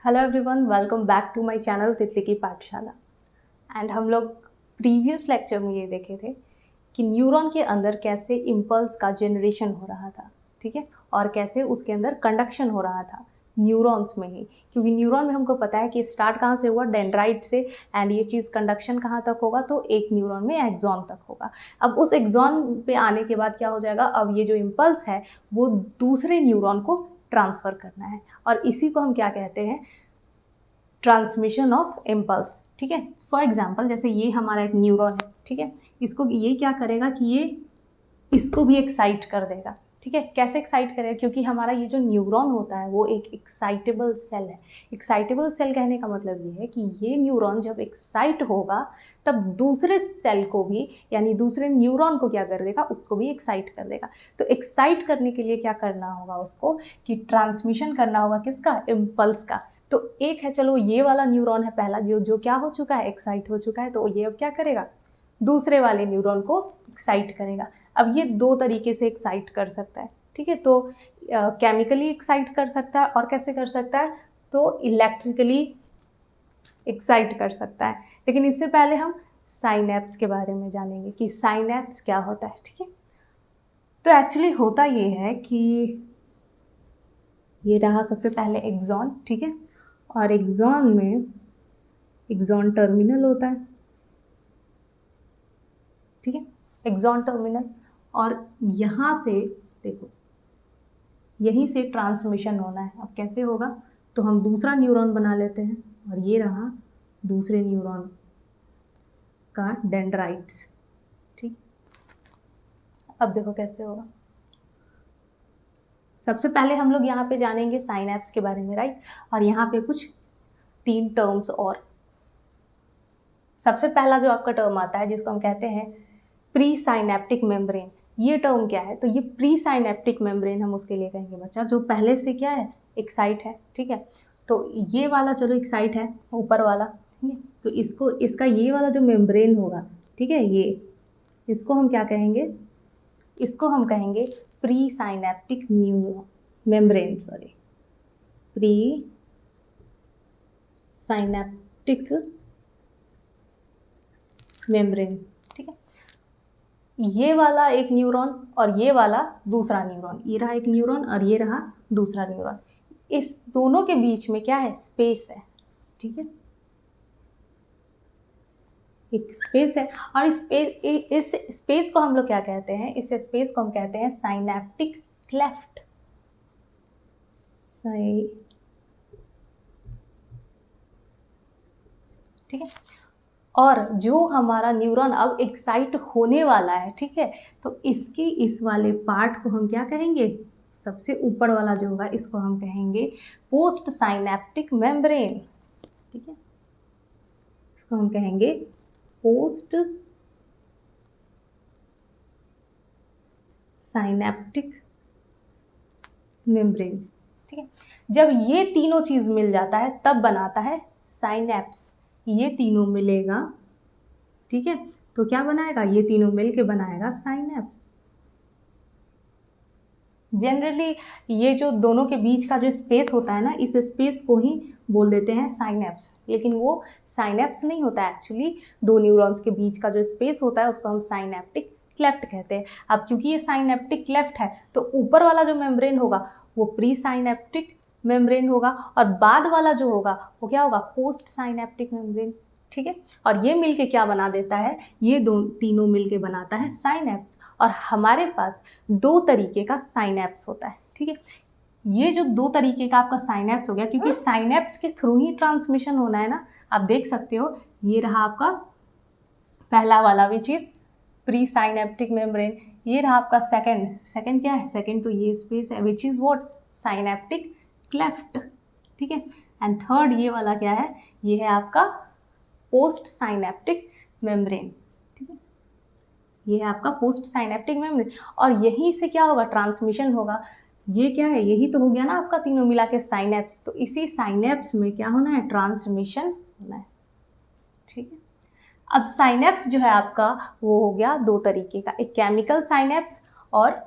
Hello everyone, welcome back to my channel Titli ki पाठशाला। And हम लोग प्रीवियस लेक्चर में ये देखे थे कि न्यूरॉन के अंदर कैसे इम्पल्स का जनरेशन हो रहा था, ठीक है, और कैसे उसके अंदर कंडक्शन हो रहा था न्यूरॉन्स में ही। क्योंकि न्यूरॉन में हमको पता है कि स्टार्ट कहाँ से हुआ, डेंड्राइट से, एंड ये चीज़ कंडक्शन कहाँ तक होगा, तो एक न्यूरॉन में एक्सॉन तक होगा। अब उस एक्सॉन पे आने के बाद क्या हो जाएगा, अब ये जो इम्पल्स है वो दूसरे न्यूरॉन को ट्रांसफ़र करना है, और इसी को हम क्या कहते हैं, ट्रांसमिशन ऑफ इम्पल्स। ठीक है, फॉर एग्जाम्पल जैसे ये हमारा एक न्यूरॉन है, ठीक है, इसको ये क्या करेगा कि ये इसको भी एक्साइट कर देगा। ठीक है, कैसे एक्साइट करेगा, क्योंकि हमारा ये जो न्यूरॉन होता है वो एक एक्साइटेबल सेल है। एक्साइटेबल सेल कहने का मतलब ये है कि ये न्यूरॉन जब एक्साइट होगा तब दूसरे सेल को भी, यानी दूसरे न्यूरॉन को क्या कर देगा, उसको भी एक्साइट कर देगा। तो एक्साइट करने के लिए क्या करना होगा उसको, कि ट्रांसमिशन करना होगा किसका, इम्पल्स का। तो एक है, चलो ये वाला न्यूरॉन है पहला, जो क्या हो चुका है, एक्साइट हो चुका है, तो ये अब क्या करेगा, दूसरे वाले न्यूरॉन को एक्साइट करेगा। अब ये दो तरीके से एक्साइट कर सकता है, ठीक है, तो केमिकली एक्साइट कर सकता है, और कैसे कर सकता है, तो इलेक्ट्रिकली एक्साइट कर सकता है। लेकिन इससे पहले हम साइनेप्स के बारे में जानेंगे कि साइनेप्स क्या होता है। ठीक है, तो एक्चुअली होता ये है कि ये रहा सबसे पहले एक्सॉन, ठीक है, और एक्सॉन में एक्सॉन टर्मिनल होता है, ठीक है, एक्सॉन टर्मिनल, और यहाँ से देखो यहीं से ट्रांसमिशन होना है। अब कैसे होगा, तो हम दूसरा न्यूरॉन बना लेते हैं, और ये रहा दूसरे न्यूरॉन का डेंड्राइट्स। ठीक, अब देखो कैसे होगा। सबसे पहले हम लोग यहाँ पे जानेंगे साइनेप्स के बारे में, राइट, और यहाँ पे कुछ 3 टर्म्स। और सबसे पहला जो आपका टर्म आता है जिसको हम कहते हैं प्री साइनेप्टिक मेम्ब्रेन। ये टर्म क्या है, तो ये प्री साइनेप्टिक मेम्ब्रेन हम उसके लिए कहेंगे बच्चा जो पहले से क्या है, एक्साइट है। ठीक है, तो ये वाला चलो एक्साइट है, ऊपर वाला, ठीक है, तो इसको इसका ये वाला जो मेम्ब्रेन होगा, ठीक है, ये इसको हम क्या कहेंगे, इसको हम कहेंगे pre synaptic membrane, sorry, pre synaptic membrane. ठीक है, ये वाला एक न्यूरॉन और ये वाला दूसरा न्यूरॉन, ये रहा एक न्यूरॉन और ये रहा दूसरा न्यूरॉन। इस दोनों के बीच में क्या है, स्पेस है। ठीक है, एक स्पेस है, और इस स्पेस को हम लोग क्या कहते हैं, इस स्पेस को हम कहते हैं साइनेप्टिक क्लेफ्ट। ठीक है, और जो हमारा न्यूरॉन अब एक्साइट होने वाला है, ठीक है, तो इसकी इस वाले पार्ट को हम क्या कहेंगे, सबसे ऊपर वाला जो होगा इसको हम कहेंगे पोस्ट साइनेप्टिक मेम्ब्रेन। ठीक है, इसको हम कहेंगे पोस्ट साइनेप्टिक मेम्ब्रेन। ठीक है, जब ये तीनों चीज मिल जाता है तब बनाता है साइनेप्स। ये तीनों मिलेगा, ठीक है, तो क्या बनाएगा, ये तीनों मिलके बनाएगा साइनेप्स। जनरली ये जो दोनों के बीच का जो स्पेस होता है ना, इस स्पेस को ही बोल देते हैं साइनेप्स, लेकिन वो साइनेप्स नहीं होता है एक्चुअली। दो न्यूरॉन्स के बीच का जो स्पेस होता है उसको हम साइनेप्टिक क्लेफ्ट कहते हैं। अब क्योंकि ये साइनेप्टिक क्लेफ्ट है तो ऊपर वाला जो मेम्ब्रेन होगा वो प्री साइनेप्टिक मेम्ब्रेन होगा, और बाद वाला जो होगा वो क्या होगा, पोस्ट साइनेप्टिक मेम्ब्रेन। ठीक है, और ये मिलके क्या बना देता है, ये दो तीनों मिलके बनाता है साइनेप्स। और हमारे पास दो तरीके का साइनेप्स होता है। ठीक है, ये जो दो तरीके का आपका साइनेप्स हो गया, क्योंकि साइनेप्स के थ्रू ही ट्रांसमिशन होना है ना। आप देख सकते हो, ये रहा आपका पहला वाला which is pre synaptic membrane, ये रहा आपका सेकंड क्या है, सेकंड तो ये स्पेस है which is what, synaptic cleft. ठीक है, एंड थर्ड ये वाला क्या है, ये है आपका पोस्ट साइनेप्टिक मेम्ब्रेन। ठीक है, ये है आपका पोस्ट साइनेप्टिक मेम्ब्रेन, और यहीं से क्या होगा, ट्रांसमिशन होगा। ये क्या है, यही तो हो गया ना आपका तीनों मिला के साइनेप्स, तो इसी साइनेप्स में क्या होना है, ट्रांसमिशन होना है। ठीक है, अब साइनेप्स जो है आपका वो हो गया दो तरीके का, एक केमिकल साइनेप्स और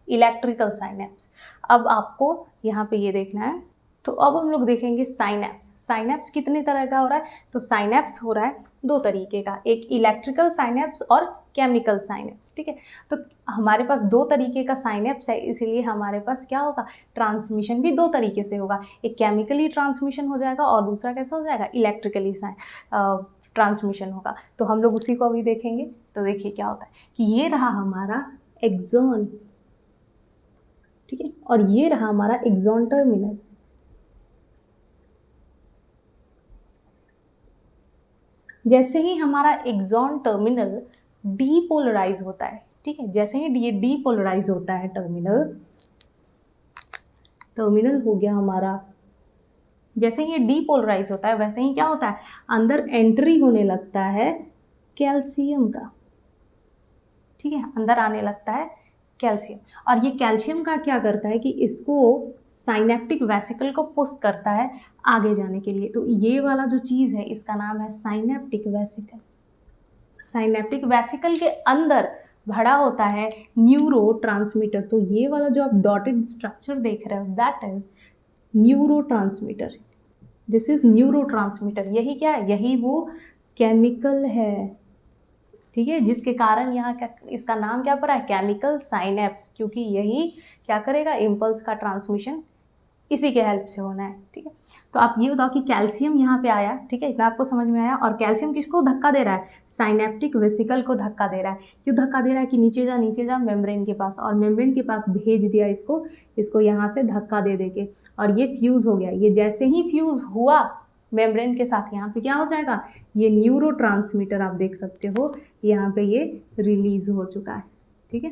इलेक्ट्रिकल साइनेप्स। अब आपको यहाँ पे ये देखना है तो अब हम लोग देखेंगे साइनैप्स। साइनैप्स कितने तरह का हो रहा है? तो साइनैप्स हो रहा है दो तरीके का, एक इलेक्ट्रिकल साइनैप्स और केमिकल साइनैप्स, ठीक है। तो हमारे पास दो तरीके का साइनैप्स है, इसीलिए हमारे पास क्या होगा, ट्रांसमिशन भी दो तरीके से होगा, एक केमिकली ट्रांसमिशन हो जाएगा और दूसरा कैसा हो जाएगा, इलेक्ट्रिकली ट्रांसमिशन होगा। तो हम लोग उसी को अभी देखेंगे। तो देखिए क्या होता है कि ये रहा हमारा एक्सॉन, ठीक है, और ये रहा हमारा एक्सॉन टर्मिनल। जैसे ही हमारा एक्सॉन टर्मिनल डीपोलराइज होता है, ठीक है, जैसे ही ये डीपोलराइज होता है टर्मिनल हो गया हमारा, जैसे ही ये डीपोलराइज होता है वैसे ही क्या होता है, अंदर एंट्री होने लगता है कैल्शियम का, ठीक है, अंदर आने लगता है कैल्शियम। और ये कैल्शियम का क्या करता है कि इसको साइनेप्टिक वेसिकल को पुश करता है आगे जाने के लिए। तो ये वाला जो चीज़ है इसका नाम है साइनेप्टिक वेसिकल। साइनेप्टिक वेसिकल के अंदर भरा होता है न्यूरोट्रांसमीटर। तो ये वाला जो आप डॉटेड स्ट्रक्चर देख रहे हो that is neurotransmitter. This is neurotransmitter. यही क्या है, यही वो केमिकल है, ठीक है, जिसके कारण यहाँ क्या, इसका नाम क्या पड़ा है, केमिकल साइनेप्स, क्योंकि यही क्या करेगा, इम्पल्स का ट्रांसमिशन इसी के हेल्प से होना है, ठीक है। तो आप ये बताओ कि कैल्शियम यहाँ पे आया, ठीक है, इतना आपको समझ में आया। और कैल्शियम किसको धक्का दे रहा है, साइनेप्टिक वेसिकल को धक्का दे रहा है। क्यों धक्का दे रहा है कि नीचे जा मेम्ब्रेन के पास, और मेम्ब्रेन के पास भेज दिया इसको यहाँ से धक्का दे के, और ये फ्यूज़ हो गया। ये जैसे ही फ्यूज़ हुआ मेम्ब्रेन के साथ, यहाँ पे क्या हो जाएगा, ये न्यूरोट्रांसमीटर आप देख सकते हो यहाँ पे ये रिलीज हो चुका है, ठीक है।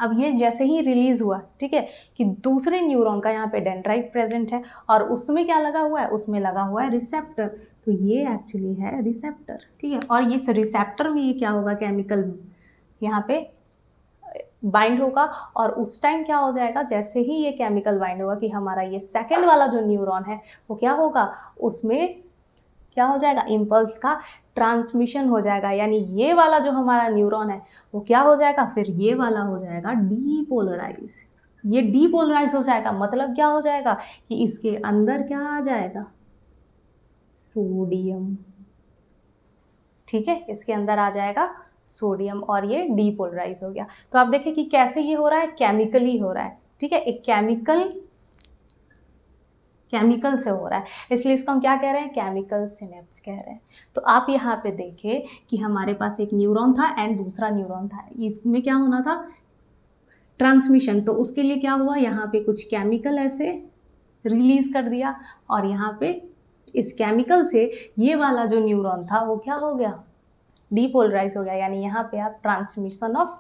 अब ये जैसे ही रिलीज हुआ, ठीक है, कि दूसरे न्यूरॉन का यहाँ पे डेंड्राइट प्रेजेंट है और उसमें क्या लगा हुआ है, उसमें लगा हुआ है रिसेप्टर। तो ये एक्चुअली है रिसेप्टर, ठीक है। और इस रिसेप्टर में ये क्या होगा, केमिकल यहाँ पे बाइंड होगा, और उस टाइम क्या हो जाएगा, जैसे ही ये केमिकल बाइंड होगा कि हमारा ये सेकेंड वाला जो न्यूरॉन है वो क्या होगा, उसमें क्या हो जाएगा, इम्पल्स का ट्रांसमिशन हो जाएगा। यानी ये वाला जो हमारा न्यूरॉन है वो क्या हो जाएगा, फिर ये वाला हो जाएगा डीपोलराइज। ये डीपोलराइज हो जाएगा, मतलब क्या हो जाएगा कि इसके अंदर क्या आ जाएगा, सोडियम, ठीक है, इसके अंदर आ जाएगा सोडियम, और ये डीपोलराइज हो गया। तो आप देखिए कि कैसे ये हो रहा है, केमिकली हो रहा है, ठीक है, एक केमिकल से हो रहा है, इसलिए इसको हम क्या कह रहे हैं, केमिकल सिनेप्स कह रहे हैं। तो आप यहाँ पे देखिए कि हमारे पास एक न्यूरॉन था एंड दूसरा न्यूरॉन था, इसमें क्या होना था, ट्रांसमिशन। तो उसके लिए क्या हुआ, यहाँ पे कुछ केमिकल ऐसे रिलीज कर दिया, और यहाँ पे इस केमिकल से ये वाला जो न्यूरॉन था वो क्या हो गया, डीपोलराइज हो गया। यानी यहाँ पे आप ट्रांसमिशन ऑफ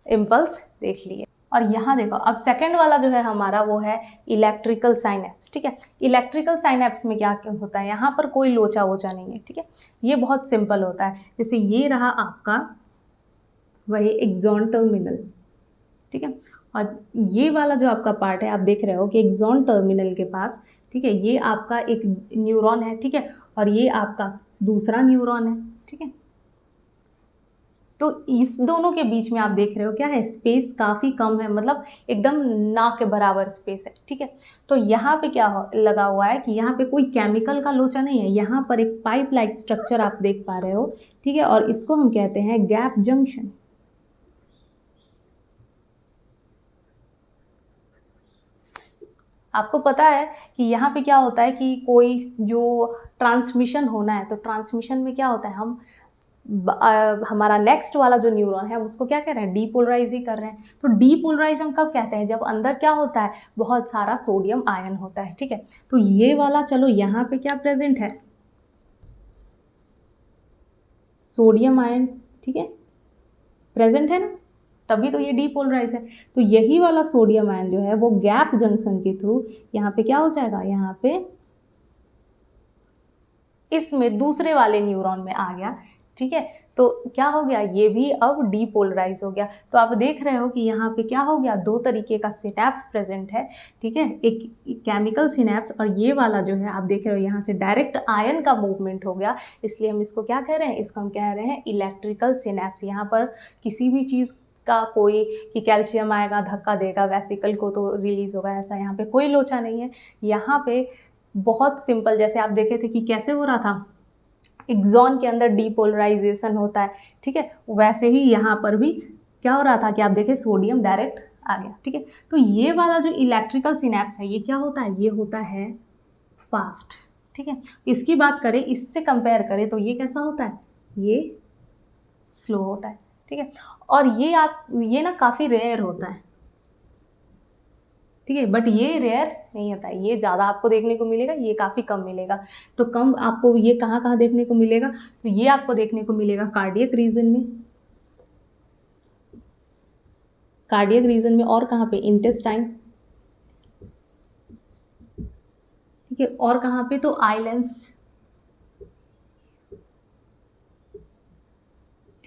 इम्पल्स देख लिए। और यहाँ देखो, अब सेकंड वाला जो है हमारा वो है इलेक्ट्रिकल साइनेप्स, ठीक है। इलेक्ट्रिकल साइनेप्स में क्या होता है, यहाँ पर कोई लोचा वोचा नहीं है, ठीक है, ये बहुत सिंपल होता है। जैसे ये रहा आपका वही एक्सॉन टर्मिनल, ठीक है, और ये वाला जो आपका पार्ट है आप देख रहे हो कि एक्सॉन टर्मिनल के पास, ठीक है, ये आपका एक न्यूरॉन है, ठीक है, और ये आपका दूसरा न्यूरॉन है, ठीक है। तो इस दोनों के बीच में आप देख रहे हो क्या है, स्पेस काफ़ी कम है, मतलब एकदम ना के बराबर स्पेस है, ठीक है। तो यहाँ पे क्या लगा हुआ है कि यहाँ पे कोई केमिकल का लोचा नहीं है, यहाँ पर एक पाइप लाइक स्ट्रक्चर आप देख पा रहे हो, ठीक है, और इसको हम कहते हैं गैप जंक्शन। आपको पता है कि यहाँ पे क्या होता है कि कोई जो ट्रांसमिशन होना है, तो ट्रांसमिशन में क्या होता है, हम हमारा नेक्स्ट वाला जो न्यूरॉन है उसको क्या कह रहे हैं, डीपोलराइज ही कर रहे हैं। तो डीपोलराइज हम कब कहते हैं, जब अंदर क्या होता है, बहुत सारा सोडियम आयन होता है, ठीक है। तो ये वाला, चलो यहाँ पे क्या प्रेजेंट है, सोडियम आयन, ठीक है, प्रेजेंट है ना, तभी तो ये डीपोलराइज है। तो यही वाला सोडियम आयन जो है वो गैप जंक्शन के थ्रू यहाँ पे क्या हो जाएगा, यहाँ पे इसमें दूसरे वाले न्यूरॉन में आ गया, ठीक है। तो क्या हो गया, ये भी अब डीपोलराइज हो गया। तो आप देख रहे हो कि यहाँ पे क्या हो गया, दो तरीके का सिनेप्स प्रेजेंट है, ठीक है, एक केमिकल सिनेप्स, और ये वाला जो है आप देख रहे हो यहाँ से डायरेक्ट आयन का मूवमेंट हो गया, इसलिए हम इसको क्या कह रहे हैं, इसको हम कह रहे हैं इलेक्ट्रिकल सिनेप्स। यहाँ पर किसी भी चीज़ का कोई कि कैल्शियम आएगा धक्का देगा वेसिकल को तो रिलीज होगा, ऐसा यहाँ पे कोई लोचा नहीं है। यहाँ पे बहुत सिंपल, जैसे आप देखे थे कि कैसे हो रहा था, एक्सॉन के अंदर डीपोलराइजेशन होता है, ठीक है, वैसे ही यहाँ पर भी क्या हो रहा था कि आप देखें सोडियम डायरेक्ट आ गया, ठीक है। तो ये वाला जो इलेक्ट्रिकल सिनेप्स है ये क्या होता है, ये होता है फास्ट, ठीक है। इसकी बात करें, इससे कंपेयर करें तो ये कैसा होता है, ये स्लो होता है, ठीक है। और ये ना काफ़ी रेयर होता है, ठीक है, बट ये रेयर नहीं होता है, ये ज़्यादा आपको देखने को मिलेगा, ये काफ़ी कम मिलेगा। तो कम आपको ये कहाँ कहाँ देखने को मिलेगा, तो ये आपको देखने को मिलेगा कार्डियक रीजन में, कार्डियक रीजन में, और कहाँ पे, इंटेस्टाइन, ठीक है, और कहाँ पे, तो आइलैंड्स,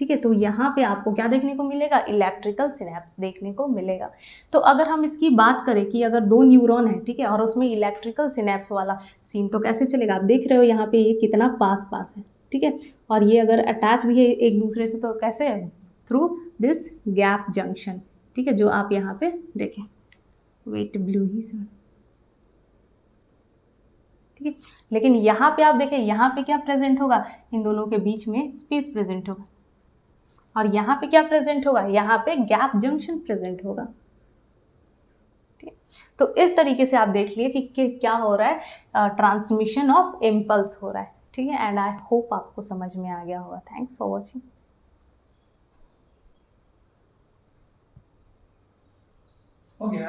ठीक है। तो यहाँ पे आपको क्या देखने को मिलेगा, इलेक्ट्रिकल सिनेप्स देखने को मिलेगा। तो अगर हम इसकी बात करें कि अगर दो न्यूरॉन है, ठीक है, और उसमें इलेक्ट्रिकल सिनेप्स वाला सीन, तो कैसे चलेगा, आप देख रहे हो यहाँ पे ये कितना पास पास है, ठीक है, और ये अगर अटैच भी है एक दूसरे से तो कैसे है, थ्रू दिस गैप जंक्शन, ठीक है, जो आप यहाँ पे देखें, वेट ब्लू ही से, ठीक है। लेकिन यहाँ पे आप देखें, यहाँ पे क्या प्रेजेंट होगा, इन दोनों के बीच में स्पेस प्रेजेंट होगा, और यहाँ पे क्या प्रेजेंट होगा, यहाँ पे गैप जंक्शन प्रेजेंट होगा, ठीक है। तो इस तरीके से आप देख लिए कि क्या हो रहा है, ट्रांसमिशन ऑफ इम्पल्स हो रहा है, ठीक है। एंड आई होप आपको समझ में आ गया होगा। Thanks for watching. हो गया।